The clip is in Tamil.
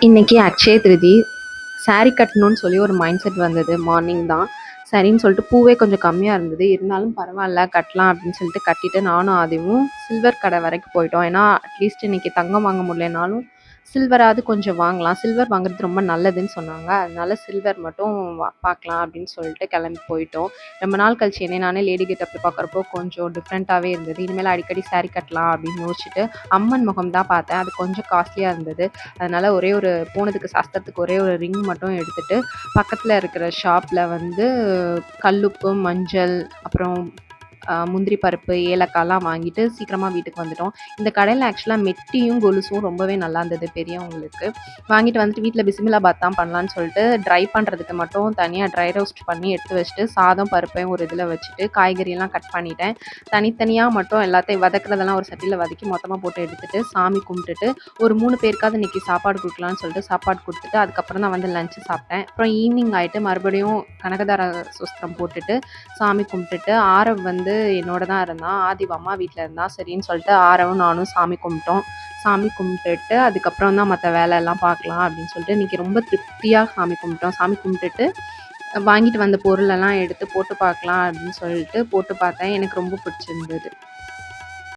இன்னைக்கு அக்ஷய திருதி. சாரி கட்டணும்னு சொல்லி ஒரு மைண்ட் செட் வந்தது. மார்னிங் தான் சரின்னு சொல்லிட்டு பூவே கொஞ்சம் கம்மியாக இருந்தது. இருந்தாலும் பரவாயில்ல கட்டலாம் அப்படின்னு சொல்லிட்டு கட்டிட்டு நானும் ஆதியும் சில்வர் கடை வரைக்கும் போயிட்டோம். ஏன்னா அட்லீஸ்ட் இன்னைக்கு தங்கம் வாங்க முடியலனாலும் சில்வராவது கொஞ்சம் வாங்கலாம். சில்வர் வாங்குறது ரொம்ப நல்லதுன்னு சொன்னாங்க. அதனால சில்வர் மட்டும் பார்க்கலாம் அப்படின்னு சொல்லிட்டு கிளம்பி போயிட்டோம். ரொம்ப நாள் கழிச்சு என்னை நானே லேடி கெட்டப்பில் பார்க்குறப்போ கொஞ்சம் டிஃப்ரெண்ட்டாகவே இருந்தது. இனிமேல் அடிக்கடி சாரி கட்டலாம் அப்படின்னு யோசிச்சுட்டு அம்மன் முகம் தான் பார்த்தேன். அது கொஞ்சம் காஸ்ட்லியாக இருந்தது. அதனால் ஒரே ஒரு போனதுக்கு சாஸ்திரத்துக்கு ஒரே ஒரு ரிங் மட்டும் எடுத்துகிட்டு பக்கத்தில் இருக்கிற ஷாப்பில் வந்து கல்லுப்பு, மஞ்சள், அப்புறம் முந்திரி பருப்பு, ஏலக்காய்லாம் வாங்கிட்டு சீக்கிரமாக வீட்டுக்கு வந்துட்டோம். இந்த கடையில் ஆக்சுவலாக மெட்டியும் கொலுசும் ரொம்பவே நல்லா இருந்தது பெரியவங்களுக்கு. வாங்கிட்டு வந்துட்டு வீட்டில் பிஸ்மில்லாபாத் தான் பண்ணலான்னு சொல்லிட்டு ட்ரை பண்ணுறதுக்கு மட்டும் தனியாக ட்ரை ரோஸ்ட் பண்ணி எடுத்து வச்சுட்டு சாதம் பருப்பையும் ஒரு இதில் வச்சுட்டு காய்கறியெல்லாம் கட் பண்ணிட்டேன். தனித்தனியாக மட்டும் எல்லாத்தையும் வதக்குறதெல்லாம் ஒரு சட்டியில் வதக்கி மொத்தமாக போட்டு எடுத்துகிட்டு சாமி கும்பிட்டுட்டு ஒரு 3 பேருக்காவது இன்றைக்கி சாப்பாடு கொடுக்கலான்னு சொல்லிட்டு சாப்பாடு கொடுத்துட்டு அதுக்கப்புறம் தான் வந்து லஞ்சு சாப்பிட்டேன். அப்புறம் ஈவினிங் ஆகிட்டு மறுபடியும் கனகதார சுஸ்திரம் போட்டுட்டு சாமி கும்பிட்டுட்டு ஆரவ் வந்து என்னோட தான் இருந்தான். ஆதி அம்மா வீட்டில் இருந்தான். சரின்னு சொல்லிட்டு ஆரவும் நானும் சாமி கும்பிட்டோம். சாமி கும்பிட்டுட்டு அதுக்கப்புறம் தான் மற்ற வேலையெல்லாம் பார்க்கலாம் அப்படின்னு சொல்லிட்டு இன்றைக்கி ரொம்ப திருப்தியாக சாமி கும்பிட்டோம். சாமி கும்பிட்டுட்டு வாங்கிட்டு வந்த பொருளெல்லாம் எடுத்து போட்டு பார்க்கலாம் அப்படின்னு சொல்லிட்டு போட்டு பார்த்தேன். எனக்கு ரொம்ப பிடிச்சிருந்தது.